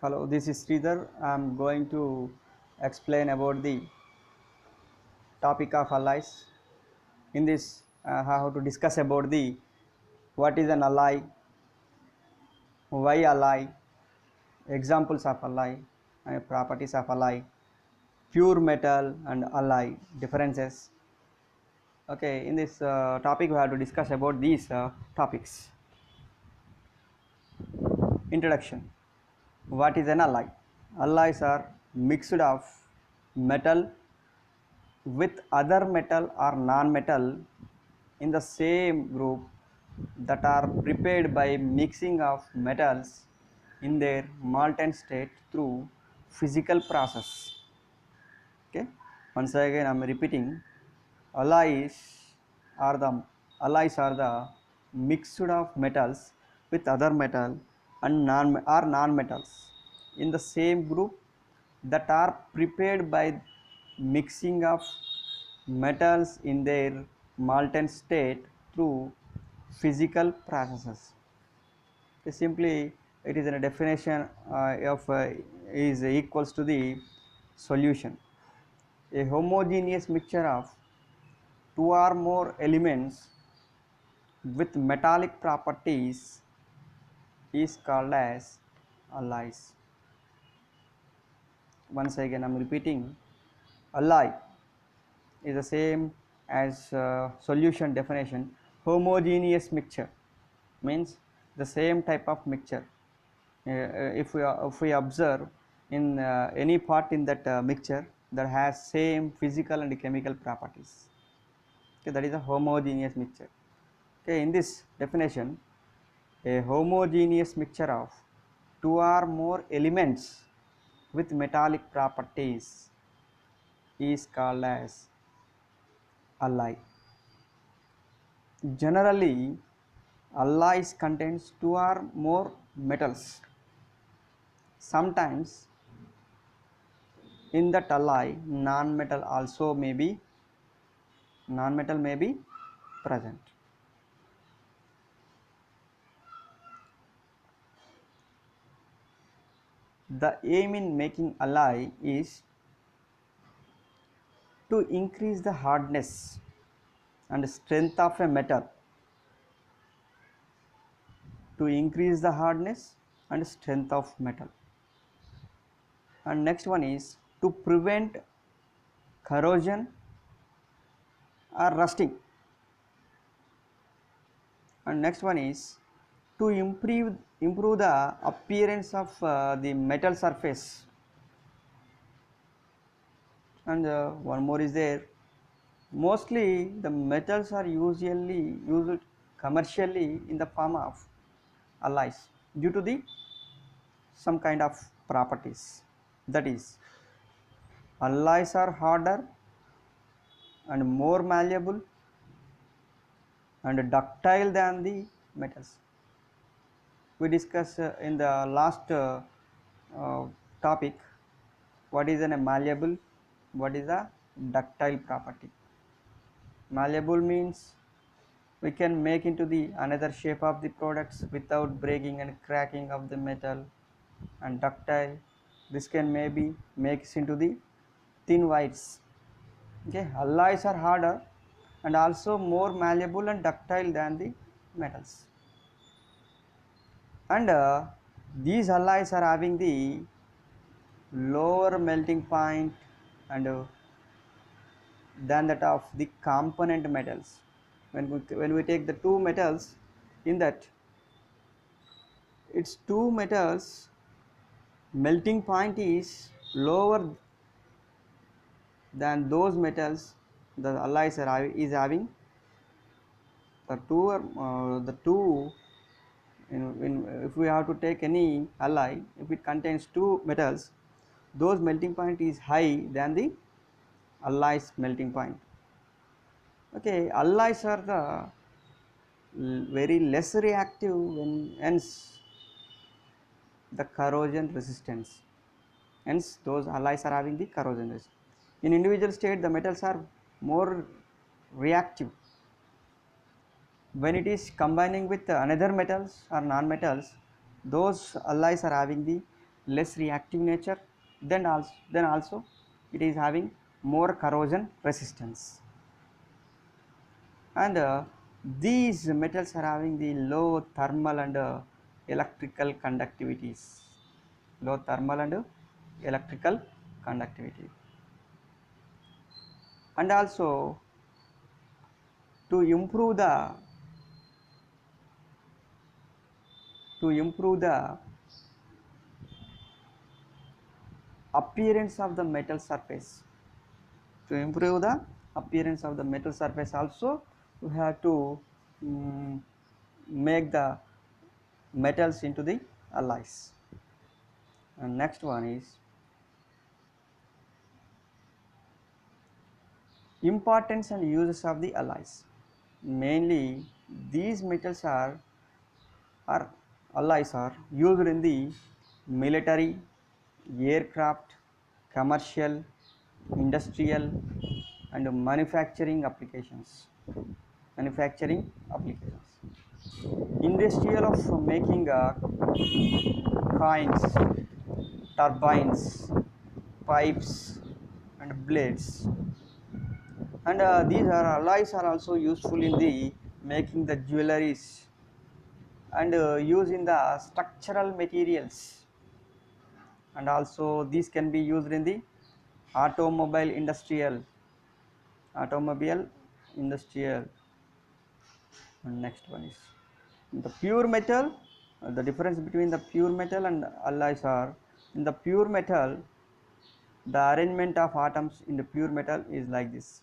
Hello, this is Sridhar. I'm going to explain about the topic of allies. In this, I have to discuss about the what is an ally, why ally, examples of ally, and properties of ally, pure metal and ally differences. Okay, in this topic, we have to discuss about these topics. Introduction. What is an ally? Alloys are mixed of metal with other metal or non-metal in the same group that are prepared by mixing of metals in their molten state through physical process. Okay, once again I'm repeating, alloys the alloys are the mixture of metals with other metal and non-metals in the same group that are prepared by mixing of metals in their molten state through physical processes. Simply, it is a definition of is equals to the solution. A homogeneous mixture of two or more elements with metallic properties is called as alloys. Once again, I'm repeating, alloy is the same as solution definition. Homogeneous mixture means the same type of mixture. If we observe in any part in that mixture that has same physical and chemical properties, okay, that is a homogeneous mixture. Okay, in this definition, a homogeneous mixture of two or more elements with metallic properties is called as alloy. Generally, alloys contains two or more metals. Sometimes in that alloy non-metal may be present. The aim in making alloy is to increase the hardness and strength of a metal, and next one is to prevent corrosion or rusting, and next one is to improve the appearance of the metal surface, and one more is there. Mostly the metals are usually used commercially in the form of alloys due to the some kind of properties. That is, alloys are harder and more malleable and ductile than the metals. We discussed in the last uh, topic what is a malleable, what is a ductile property. Malleable means we can make into the another shape of the products without breaking and cracking of the metal, and ductile, this can maybe makes into the thin wires. Okay, alloys are harder and also more malleable and ductile than the metals, and these alloys are having the lower melting point and than that of the component metals. When we take the two metals, in that its two metals melting point is lower than those metals the alloys is having. The two if we have to take any alloy, if it contains two metals, those melting point is high than the alloys melting point. Okay, alloys are the very less reactive, when hence the corrosion resistance, hence those alloys are having the corrosion resistance. In individual state the metals are more reactive. When it is combining with another metals or non-metals, those alloys are having the less reactive nature, then also it is having more corrosion resistance. And these metals are having the low thermal and electrical conductivities, low thermal and electrical conductivity. And also to improve the to improve the appearance of the metal surface, to improve the appearance of the metal surface also, we have to make the metals into the alloys. And next one is importance and uses of the alloys. Mainly these metals are alloys are used in the military, aircraft, commercial, industrial and manufacturing applications. Manufacturing applications. Industrial of making coins, turbines, pipes and blades. And these are alloys are also useful in the making the jewelries and used in the structural materials. And also these can be used in the automobile industrial. And next one is the pure metal. The difference between the pure metal and alloys are, in the pure metal the arrangement of atoms in the pure metal is like this.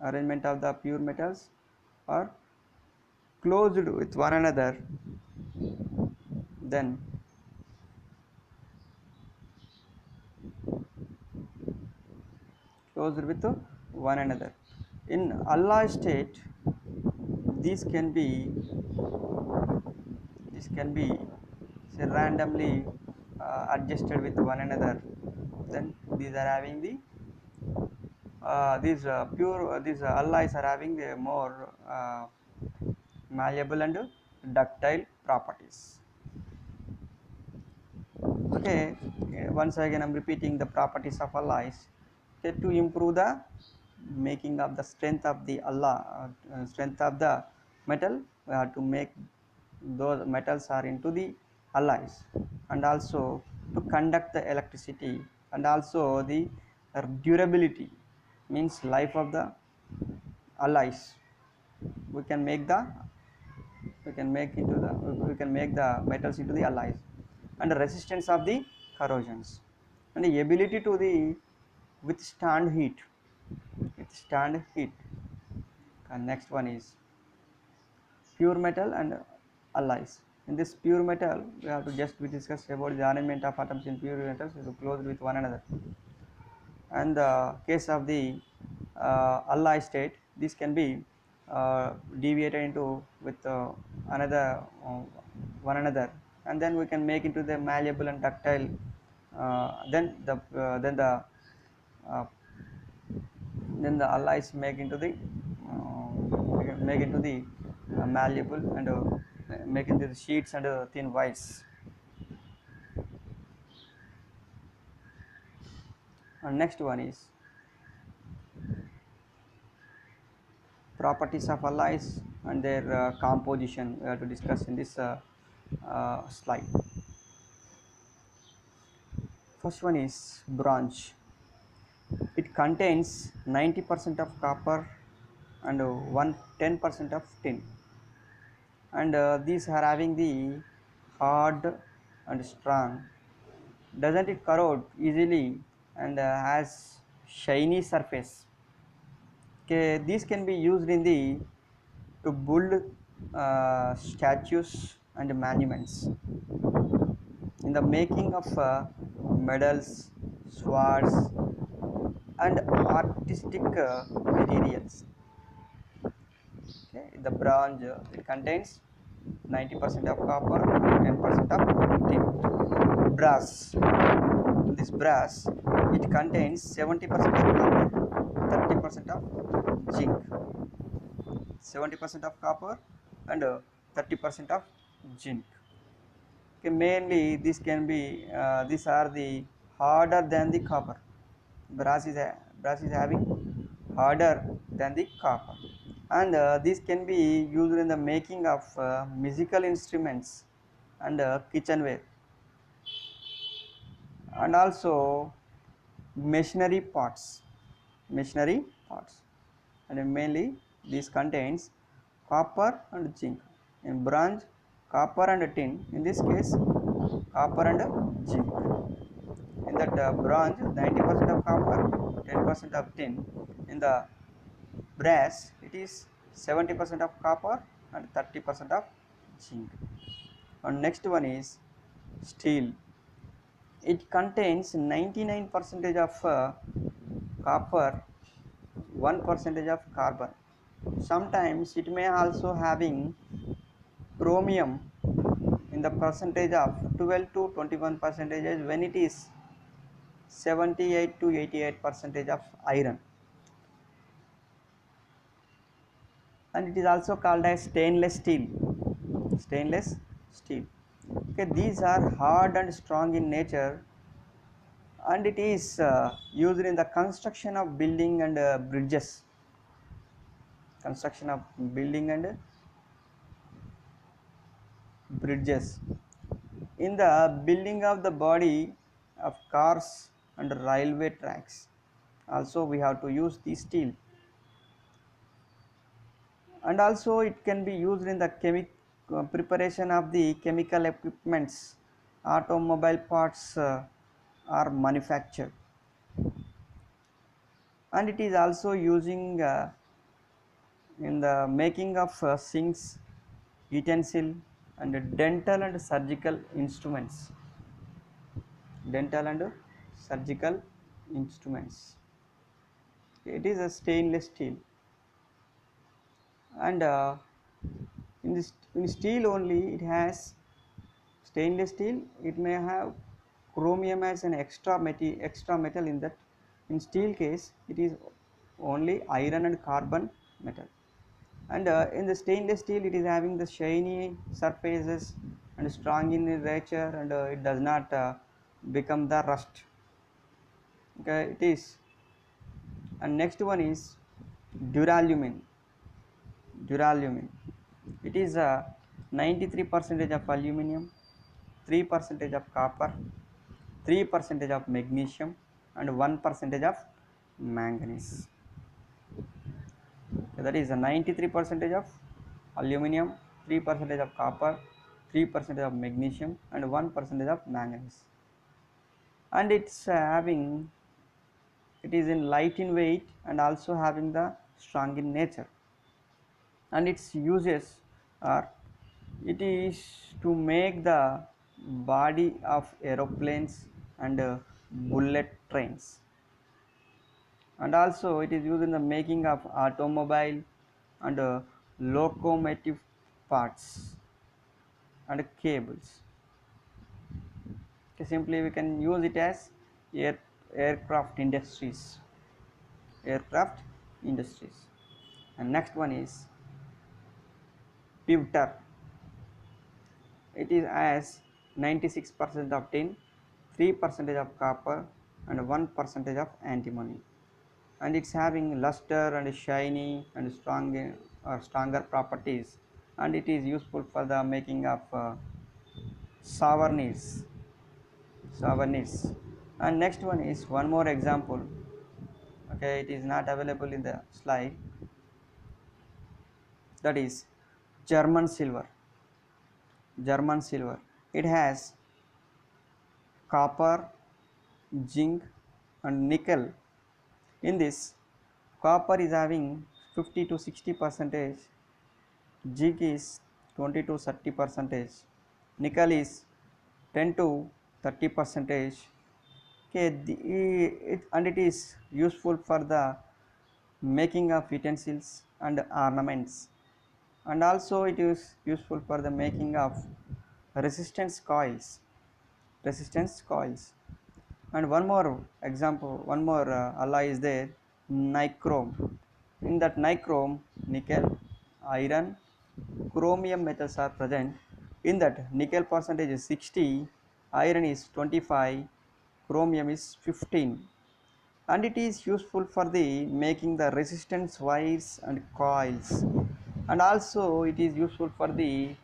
Arrangement of the pure metals are closed with one another, then closed with one another. In alloy state, these can be say randomly adjusted with one another. Then these are having the these alloys are having the more malleable and ductile properties. Okay, once again I'm repeating the properties of alloys. Okay, to improve the making of the strength of the strength of the metal, we have to make those metals are into the alloys, and also to conduct the electricity, and also the durability, means life of the alloys. We can make the we can make the metals into the alloys. And the resistance of the corrosions and the ability to the withstand heat. And next one is pure metal and alloys. In this pure metal, we have to just we discuss about the arrangement of atoms in pure metals is closed with one another. And the case of the alloy state, this can be deviated into with another one another, and then we can make into the malleable and ductile. Uh, then the alloys make into the malleable and make into the sheets and thin wires. And next one is properties of alloys and their composition, we have to discuss in this slide. First one is bronze. It contains 90% of copper and 10% of tin, and these are having the hard and strong, doesn't it corrode easily, and has shiny surface. Okay, these can be used in the to build statues and monuments, in the making of medals, swords and artistic materials. Okay, the bronze it contains 90% of copper, 10% of tin. Brass, this brass it contains 70% of copper, 30% of zinc. 70% of copper and 30% of zinc. Okay, mainly this can be these are the harder than the copper. Brass is having harder than the copper, and this can be used in the making of musical instruments and kitchenware, and also machinery parts. Machinery parts, and mainly this contains copper and zinc. In bronze, copper and tin. In this case, copper and zinc. In that bronze, 90% of copper, 10% of tin. In the brass, it is 70% of copper and 30% of zinc. And next one is steel. It contains 99 percentage of copper, 1 percentage of carbon. Sometimes it may also having chromium in the percentage of 12 to 21 percentage, when it is 78 to 88 percentage of iron, and it is also called as stainless steel. Stainless steel. Okay, these are hard and strong in nature, and it is used in the construction of building and bridges. Construction of building and bridges. In the building of the body of cars and railway tracks, also we have to use the steel. And also it can be used in the preparation of the chemical equipments. Automobile parts are manufactured, and it is also using in the making of sinks, utensil, and dental and surgical instruments. Dental and surgical instruments. It is a stainless steel, and in steel only it has stainless steel. It may have chromium as an extra metal in that. In steel case, it is only iron and carbon metal, and in the stainless steel it is having the shiny surfaces and strong in nature, and it does not become the rust. Okay, it is. And next one is duralumin. Duralumin, it is a 93 percentage of aluminum, 3 percentage of copper, 3 percentage of magnesium, and 1 percentage of manganese. So that is a 93 percentage of aluminum, 3 percentage of copper, 3 percentage of magnesium, and 1 percentage of manganese. And it's having, it is in light in weight and also having the strong in nature. And its uses are, it is to make the body of aeroplanes and bullet trains, and also it is used in the making of automobile and locomotive parts and cables. Okay, simply we can use it as air, aircraft industries. Aircraft industries. And next one is pewter. It is as 96% of tin, 3 percentage of copper, and 1 percentage of antimony. And it's having luster and shiny and strong or stronger properties, and it is useful for the making of souvenirs. And next one is one more example. Okay, it is not available in the slide. That is German silver. German silver, it has copper, zinc, and nickel. In this, copper is having 50 to 60 percentage, zinc is 20 to 30 percentage, nickel is 10 to 30 percentage. Okay, and it is useful for the making of utensils and ornaments, and also it is useful for the making of resistance coils. Resistance coils. And one more example, one more alloy is there, nichrome. In that nichrome, nickel, iron, chromium metals are present, In that nickel percentage is 60, iron is 25, chromium is 15, and it is useful for the making the resistance wires and coils, and also it is useful for the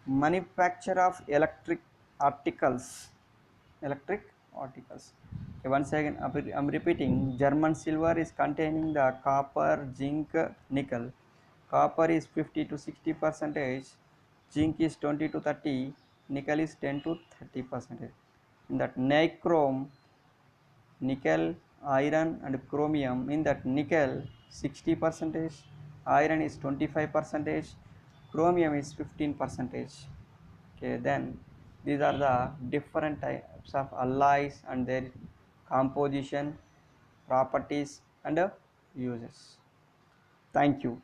manufacture of electric articles. Okay, once again I'm repeating, German silver is containing the copper, zinc, nickel. Copper is 50 to 60 percentage, zinc is 20 to 30, nickel is 10 to 30 percentage. In that nichrome, nickel, iron and chromium, in that nickel 60 percentage, iron is 25 percentage, chromium is 15 percentage. Okay, then these are the different types of alloys and their composition, properties and uses. Thank you.